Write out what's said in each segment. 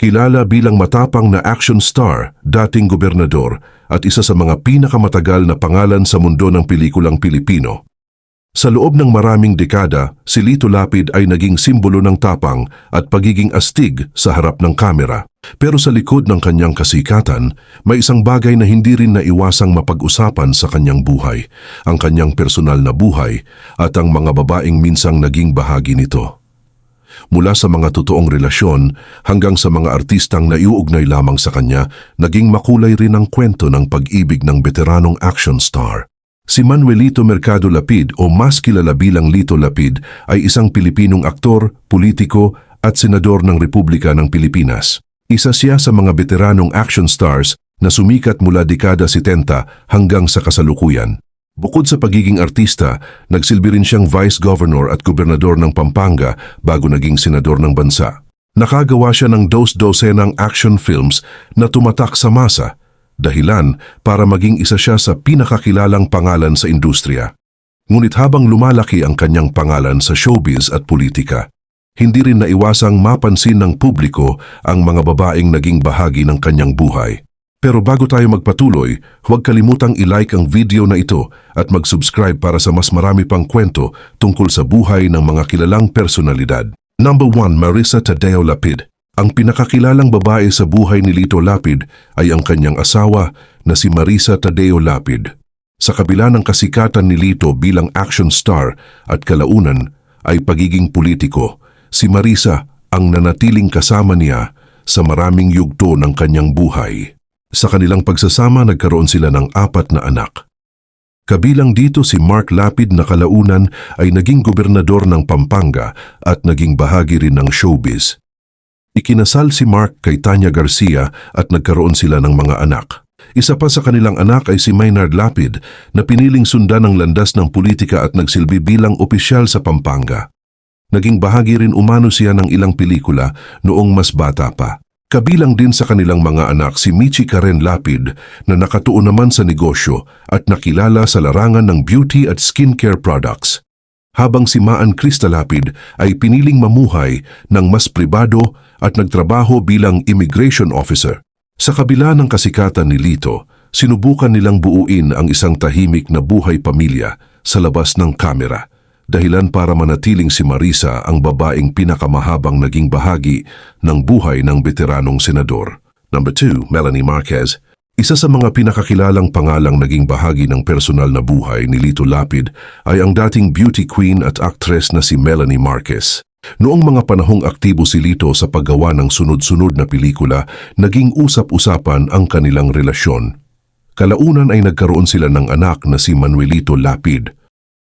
Kilala bilang matapang na action star, dating gobernador at isa sa mga pinakamatagal na pangalan sa mundo ng pelikulang Pilipino. Sa loob ng maraming dekada, si Lito Lapid ay naging simbolo ng tapang at pagiging astig sa harap ng kamera. Pero sa likod ng kanyang kasikatan, may isang bagay na hindi rin naiwasang mapag-usapan sa kanyang buhay, ang kanyang personal na buhay at ang mga babaeng minsang naging bahagi nito. Mula sa mga totoong relasyon hanggang sa mga artistang naiuugnay lamang sa kanya, naging makulay rin ang kwento ng pag-ibig ng veteranong action star. Si Manuelito Mercado Lapid o mas kilala bilang Lito Lapid ay isang Pilipinong aktor, politiko at senador ng Republika ng Pilipinas. Isa siya sa mga veteranong action stars na sumikat mula dekada 70 hanggang sa kasalukuyan. Bukod sa pagiging artista, nagsilbi rin siyang vice governor at gobernador ng Pampanga bago naging senador ng bansa. Nakagawa siya ng dos-dosenang action films na tumatak sa masa, dahilan para maging isa siya sa pinakakilalang pangalan sa industriya. Ngunit habang lumalaki ang kanyang pangalan sa showbiz at politika, hindi rin naiwasang mapansin ng publiko ang mga babaeng naging bahagi ng kanyang buhay. Pero bago tayo magpatuloy, huwag kalimutang i-like ang video na ito at mag-subscribe para sa mas marami pang kwento tungkol sa buhay ng mga kilalang personalidad. Number 1. Marisa Tadeo Lapid. Ang pinakakilalang babae sa buhay ni Lito Lapid ay ang kanyang asawa na si Marisa Tadeo Lapid. Sa kabila ng kasikatan ni Lito bilang action star at kalaunan ay pagiging politiko, si Marisa ang nanatiling kasama niya sa maraming yugto ng kanyang buhay. Sa kanilang pagsasama nagkaroon sila ng 4 na anak. Kabilang dito si Mark Lapid na kalaunan ay naging gobernador ng Pampanga at naging bahagi rin ng showbiz. Ikinasal si Mark kay Tanya Garcia at nagkaroon sila ng mga anak. Isa pa sa kanilang anak ay si Maynard Lapid na piniling sundan ng landas ng politika at nagsilbi bilang opisyal sa Pampanga. Naging bahagi rin umano siya ng ilang pelikula noong mas bata pa. Kabilang din sa kanilang mga anak si Michi Karen Lapid na nakatuon naman sa negosyo at nakilala sa larangan ng beauty at skincare products. Habang si Maan Krista Lapid ay piniling mamuhay ng mas pribado at nagtrabaho bilang immigration officer. Sa kabila ng kasikatan ni Lito, sinubukan nilang buuin ang isang tahimik na buhay pamilya sa labas ng kamera. Dahilan para manatiling si Marisa ang babaeng pinakamahabang naging bahagi ng buhay ng veteranong senador. Number 2, Melanie Marquez. Isa sa mga pinakakilalang pangalang naging bahagi ng personal na buhay ni Lito Lapid ay ang dating beauty queen at actress na si Melanie Marquez. Noong mga panahong aktibo si Lito sa paggawa ng sunod-sunod na pelikula, naging usap-usapan ang kanilang relasyon. Kalaunan ay nagkaroon sila ng anak na si Manuelito Lapid.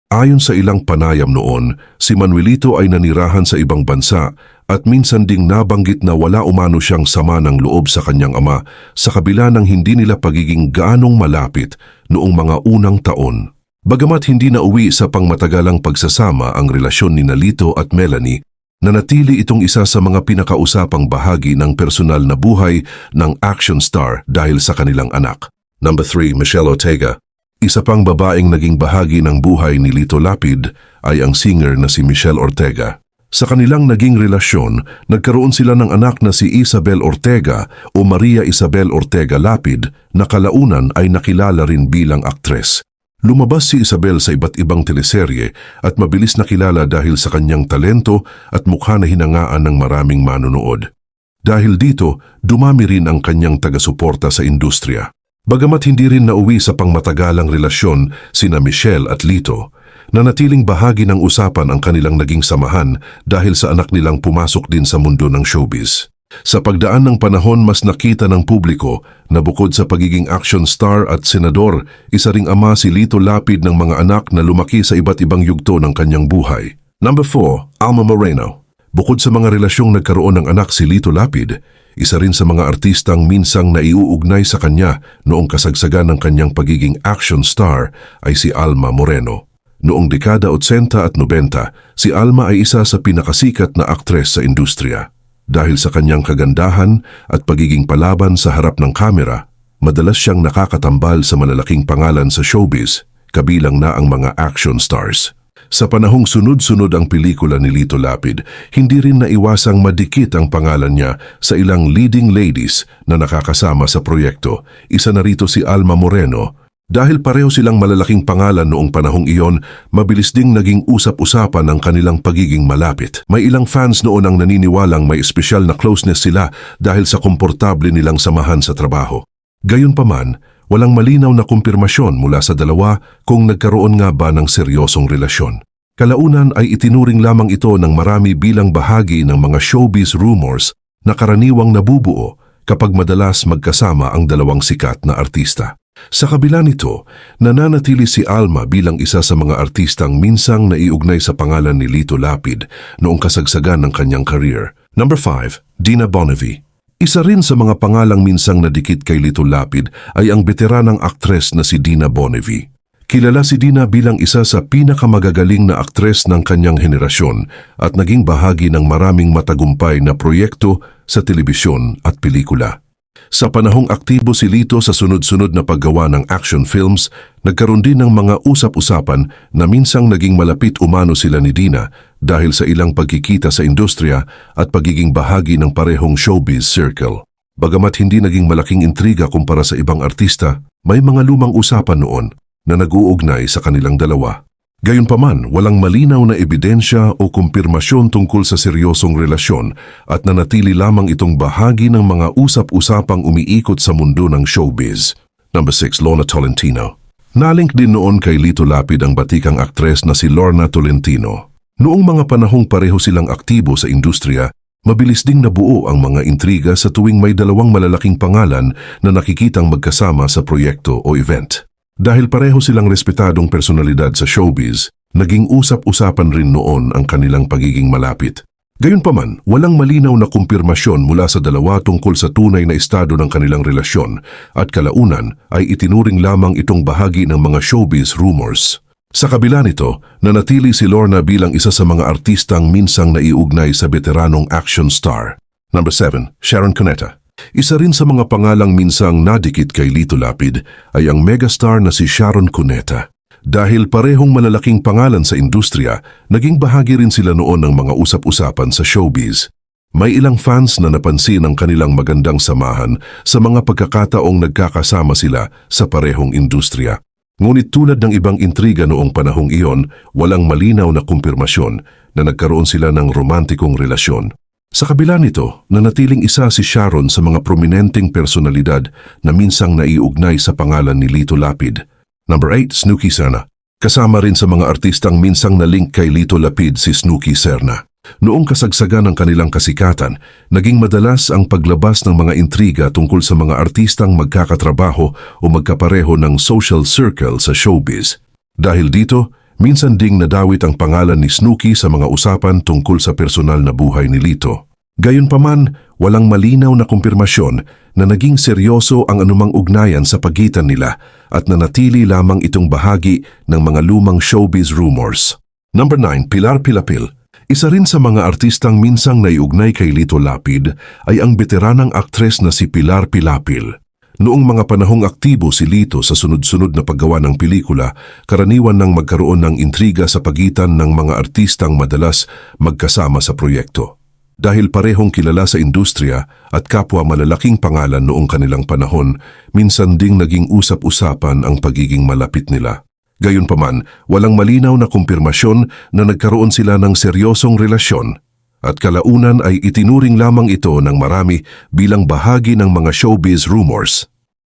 Ayon sa ilang panayam noon, si Manuelito ay nanirahan sa ibang bansa at minsan ding nabanggit na wala umano siyang sama ng loob sa kanyang ama sa kabila ng hindi nila pagiging gaanong malapit noong mga unang taon. Bagamat hindi na uwi sa pangmatagalang pagsasama ang relasyon ni Lito at Melanie, nanatili itong isa sa mga pinakausapang bahagi ng personal na buhay ng action star dahil sa kanilang anak. Number 3, Michelle Ortega. Isa pang babaeng naging bahagi ng buhay ni Lito Lapid ay ang singer na si Michelle Ortega. Sa kanilang naging relasyon, nagkaroon sila ng anak na si Isabel Ortega o Maria Isabel Ortega Lapid na kalaunan ay nakilala rin bilang aktres. Lumabas si Isabel sa iba't ibang teleserye at mabilis nakilala dahil sa kanyang talento at mukha na hinangaan ng maraming manonood. Dahil dito, dumami rin ang kanyang taga-suporta sa industriya. Bagamat hindi rin nauwi sa pangmatagalang relasyon sina Michelle at Lito, nanatiling bahagi ng usapan ang kanilang naging samahan dahil sa anak nilang pumasok din sa mundo ng showbiz. Sa pagdaan ng panahon, mas nakita ng publiko na bukod sa pagiging action star at senador, isa ring ama si Lito Lapid ng mga anak na lumaki sa iba't ibang yugto ng kanyang buhay. Number 4, Alma Moreno. Bukod sa mga relasyong nagkaroon ng anak si Lito Lapid, isa rin sa mga artistang minsang naiuugnay sa kanya noong kasagsagan ng kanyang pagiging action star ay si Alma Moreno. Noong dekada 80 at 90, si Alma ay isa sa pinakasikat na aktres sa industriya. Dahil sa kanyang kagandahan at pagiging palaban sa harap ng kamera, madalas siyang nakakatambal sa malalaking pangalan sa showbiz, kabilang na ang mga action stars. Sa panahong sunod-sunod ang pelikula ni Lito Lapid, hindi rin naiwasang madikit ang pangalan niya sa ilang leading ladies na nakakasama sa proyekto. Isa na rito si Alma Moreno. Dahil pareho silang malalaking pangalan noong panahong iyon, mabilis ding naging usap-usapan ang kanilang pagiging malapit. May ilang fans noon ang naniniwalang may espesyal na closeness sila dahil sa komportable nilang samahan sa trabaho. Gayunpaman, walang malinaw na kumpirmasyon mula sa dalawa kung nagkaroon nga ba ng seryosong relasyon. Kalaunan ay itinuring lamang ito ng marami bilang bahagi ng mga showbiz rumors na karaniwang nabubuo kapag madalas magkasama ang dalawang sikat na artista. Sa kabila nito, nananatili si Alma bilang isa sa mga artistang minsang naiugnay sa pangalan ni Lito Lapid noong kasagsagan ng kanyang career. Number 5, Dina Bonnevie. Isa rin sa mga pangalang minsang nadikit kay Lito Lapid ay ang veteranang aktres na si Dina Bonnevie. Kilala si Dina bilang isa sa pinakamagagaling na aktres ng kanyang henerasyon at naging bahagi ng maraming matagumpay na proyekto sa telebisyon at pelikula. Sa panahong aktibo si Lito sa sunod-sunod na paggawa ng action films, nagkaroon din ng mga usap-usapan na minsang naging malapit umano sila ni Dina dahil sa ilang pagkikita sa industriya at pagiging bahagi ng parehong showbiz circle. Bagamat hindi naging malaking intriga kumpara sa ibang artista, may mga lumang usapan noon na nag-uugnay sa kanilang dalawa. Gayunpaman, walang malinaw na ebidensya o kumpirmasyon tungkol sa seryosong relasyon at nanatili lamang itong bahagi ng mga usap-usapang umiikot sa mundo ng showbiz. Number 6, Lorna Tolentino. Nalink din noon kay Lito Lapid ang batikang aktres na si Lorna Tolentino. Noong mga panahong pareho silang aktibo sa industriya, mabilis ding nabuo ang mga intriga sa tuwing may dalawang malalaking pangalan na nakikitang magkasama sa proyekto o event. Dahil pareho silang respetadong personalidad sa showbiz, naging usap-usapan rin noon ang kanilang pagiging malapit. Gayunpaman, walang malinaw na kumpirmasyon mula sa dalawa tungkol sa tunay na estado ng kanilang relasyon at kalaunan ay itinuring lamang itong bahagi ng mga showbiz rumors. Sa kabila nito, nanatili si Lorna bilang isa sa mga artistang minsang naiugnay sa veteranong action star. Number 7, Sharon Cuneta. Isa rin sa mga pangalang minsang nadikit kay Lito Lapid ay ang megastar na si Sharon Cuneta. Dahil parehong malalaking pangalan sa industriya, naging bahagi rin sila noon ng mga usap-usapan sa showbiz. May ilang fans na napansin ang kanilang magandang samahan sa mga pagkakataong nagkakasama sila sa parehong industriya. Ngunit tulad ng ibang intriga noong panahong iyon, walang malinaw na kumpirmasyon na nagkaroon sila ng romantikong relasyon. Sa kabila nito, nanatiling isa si Sharon sa mga prominenteng personalidad na minsang naiugnay sa pangalan ni Lito Lapid. Number 8, Snooki Serna. Kasama rin sa mga artistang minsang na-link kay Lito Lapid si Snooki Serna. Noong kasagsagan ng kanilang kasikatan, naging madalas ang paglabas ng mga intriga tungkol sa mga artistang magkakatrabaho o magkapareho ng social circle sa showbiz. Dahil dito, minsan ding nadawit ang pangalan ni Snooki sa mga usapan tungkol sa personal na buhay ni Lito. Gayunpaman, walang malinaw na kumpirmasyon na naging seryoso ang anumang ugnayan sa pagitan nila at nanatili lamang itong bahagi ng mga lumang showbiz rumors. Number 9, Pilar Pilapil. Isa rin sa mga artistang minsang naiugnay kay Lito Lapid ay ang veteranang aktres na si Pilar Pilapil. Noong mga panahong aktibo si Lito sa sunod-sunod na paggawa ng pelikula, karaniwan nang magkaroon ng intriga sa pagitan ng mga artistang madalas magkasama sa proyekto. Dahil parehong kilala sa industriya at kapwa malalaking pangalan noong kanilang panahon, minsan ding naging usap-usapan ang pagiging malapit nila. Gayunpaman, walang malinaw na kumpirmasyon na nagkaroon sila ng seryosong relasyon at kalaunan ay itinuring lamang ito ng marami bilang bahagi ng mga showbiz rumors.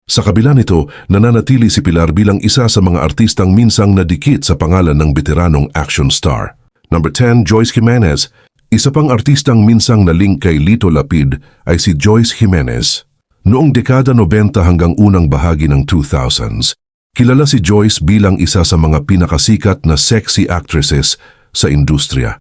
Sa kabila nito, nananatili si Pilar bilang isa sa mga artistang minsang nadikit sa pangalan ng veteranong action star. Number 10, Joyce Jimenez. Isa pang artistang minsang na-link kay Lito Lapid ay si Joyce Jimenez. Noong dekada 90 hanggang unang bahagi ng 2000s, kilala si Joyce bilang isa sa mga pinakasikat na sexy actresses sa industriya.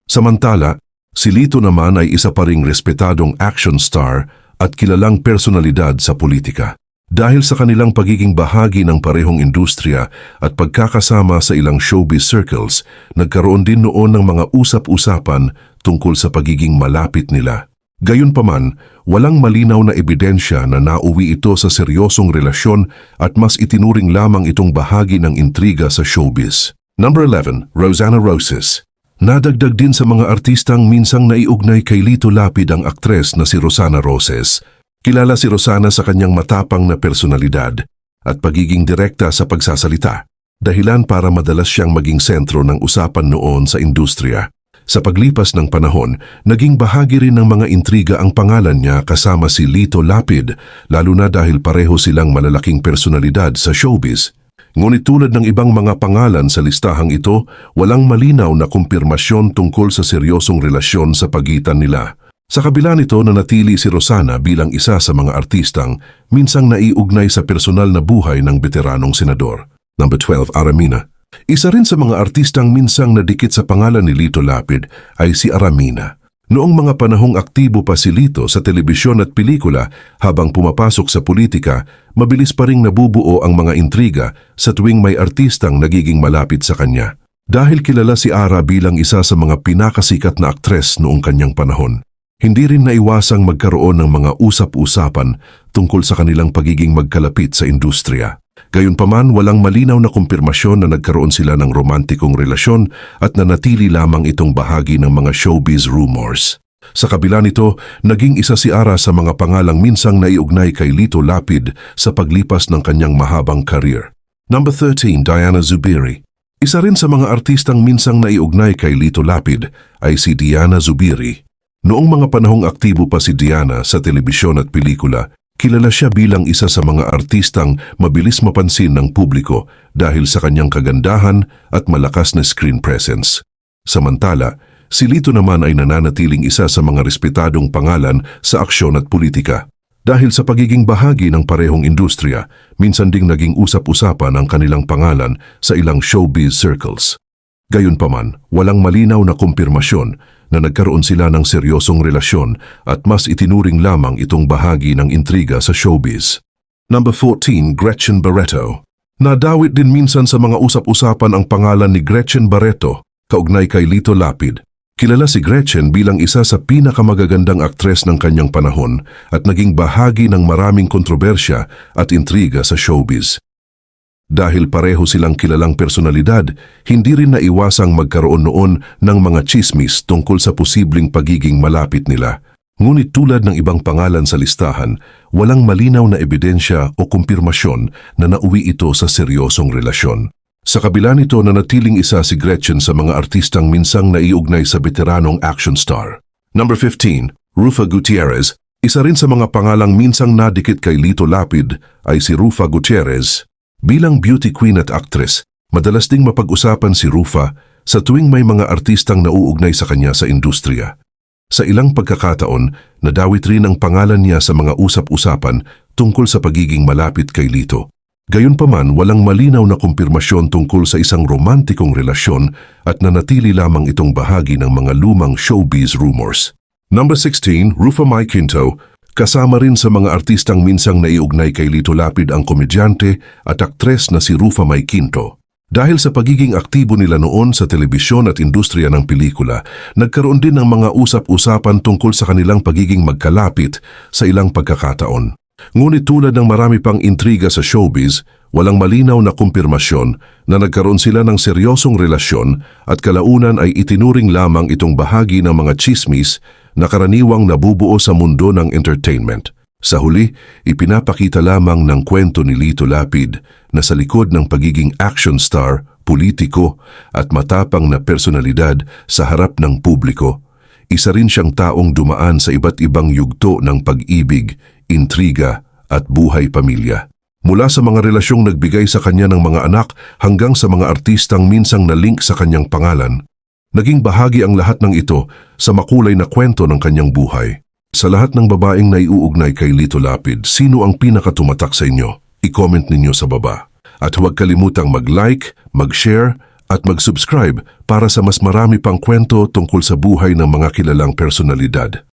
Samantala, si Lito naman ay isa pa ring respetadong action star at kilalang personalidad sa politika. Dahil sa kanilang pagiging bahagi ng parehong industriya at pagkakasama sa ilang showbiz circles, nagkaroon din noon ng mga usap-usapan tungkol sa pagiging malapit nila. Gayunpaman, walang malinaw na ebidensya na nauwi ito sa seryosong relasyon at mas itinuring lamang itong bahagi ng intriga sa showbiz. Number 11, Rosanna Roses. Nadagdag din sa mga artistang minsang naiugnay kay Lito Lapid ang aktres na si Rosanna Roses. Kilala si Rosanna sa kanyang matapang na personalidad at pagiging direkta sa pagsasalita, dahilan para madalas siyang maging sentro ng usapan noon sa industriya. Sa paglipas ng panahon, naging bahagi rin ng mga intriga ang pangalan niya kasama si Lito Lapid, lalo na dahil pareho silang malalaking personalidad sa showbiz. Ngunit tulad ng ibang mga pangalan sa listahang ito, walang malinaw na kumpirmasyon tungkol sa seryosong relasyon sa pagitan nila. Sa kabila nito, nanatili si Rosanna bilang isa sa mga artistang minsang naiugnay sa personal na buhay ng veteranong senador. Number 12, Aramina. Isa rin sa mga artistang minsang nadikit sa pangalan ni Lito Lapid ay si Aramina. Noong mga panahong aktibo pa si Lito sa telebisyon at pelikula habang pumapasok sa politika, mabilis pa ring nabubuo ang mga intriga sa tuwing may artistang nagiging malapit sa kanya. Dahil kilala si Ara bilang isa sa mga pinakasikat na aktres noong kanyang panahon, hindi rin naiwasang magkaroon ng mga usap-usapan tungkol sa kanilang pagiging magkalapit sa industriya. Gayunpaman, walang malinaw na kumpirmasyon na nagkaroon sila ng romantikong relasyon at nanatili lamang itong bahagi ng mga showbiz rumors. Sa kabila nito, naging isa si Ara sa mga pangalang minsang naiugnay kay Lito Lapid sa paglipas ng kanyang mahabang career. Number 13, Diana Zubiri. Isa rin sa mga artistang minsang naiugnay kay Lito Lapid ay si Diana Zubiri. Noong mga panahong aktibo pa si Diana sa telebisyon at pelikula, kilala siya bilang isa sa mga artistang mabilis mapansin ng publiko dahil sa kanyang kagandahan at malakas na screen presence. Samantala, si Lito naman ay nananatiling isa sa mga respetadong pangalan sa aksyon at politika. Dahil sa pagiging bahagi ng parehong industriya, minsan ding naging usap-usapan ang kanilang pangalan sa ilang showbiz circles. Gayunpaman, walang malinaw na kumpirmasyon na nagkaroon sila ng seryosong relasyon at mas itinuring lamang itong bahagi ng intriga sa showbiz. Number 14, Gretchen Barreto. Nadawit din minsan sa mga usap-usapan ang pangalan ni Gretchen Barreto, kaugnay kay Lito Lapid. Kilala si Gretchen bilang isa sa pinakamagagandang aktres ng kanyang panahon at naging bahagi ng maraming kontrobersya at intriga sa showbiz. Dahil pareho silang kilalang personalidad, hindi rin naiwasang magkaroon noon ng mga chismis tungkol sa posibleng pagiging malapit nila. Ngunit tulad ng ibang pangalan sa listahan, walang malinaw na ebidensya o kumpirmasyon na nauwi ito sa seryosong relasyon. Sa kabila nito, nanatiling isa si Gretchen sa mga artistang minsang naiugnay sa veteranong action star. Number 15, Rufa Gutierrez. Isa rin sa mga pangalang minsang nadikit kay Lito Lapid ay si Rufa Gutierrez. Bilang beauty queen at actress, madalas ding mapag-usapan si Rufa sa tuwing may mga artistang nauugnay sa kanya sa industriya. Sa ilang pagkakataon, nadawit rin ang pangalan niya sa mga usap-usapan tungkol sa pagiging malapit kay Lito. Gayunpaman, walang malinaw na kumpirmasyon tungkol sa isang romantikong relasyon at nanatili lamang itong bahagi ng mga lumang showbiz rumors. Number 16, Rufa Mai Quinto. Kasama rin sa mga artistang minsang naiugnay kay Lito Lapid ang komedyante at aktres na si Rufa Mai Quinto. Dahil sa pagiging aktibo nila noon sa telebisyon at industriya ng pelikula, nagkaroon din ng mga usap-usapan tungkol sa kanilang pagiging magkalapit sa ilang pagkakataon. Ngunit tulad ng marami pang intriga sa showbiz, walang malinaw na kumpirmasyon na nagkaroon sila ng seryosong relasyon at kalaunan ay itinuring lamang itong bahagi ng mga chismis na karaniwang nabubuo sa mundo ng entertainment. Sa huli, ipinapakita lamang ng kwento ni Lito Lapid na sa likod ng pagiging action star, politiko at matapang na personalidad sa harap ng publiko, isa rin siyang taong dumaan sa iba't ibang yugto ng pag-ibig, intriga at buhay pamilya. Mula sa mga relasyong nagbigay sa kanya ng mga anak hanggang sa mga artistang minsang na-link sa kanyang pangalan, naging bahagi ang lahat ng ito sa makulay na kwento ng kanyang buhay. Sa lahat ng babaeng naiuugnay kay Lito Lapid, sino ang pinakatumatak sa inyo? I-comment ninyo sa baba. At huwag kalimutang mag-like, mag-share at mag-subscribe para sa mas marami pang kwento tungkol sa buhay ng mga kilalang personalidad.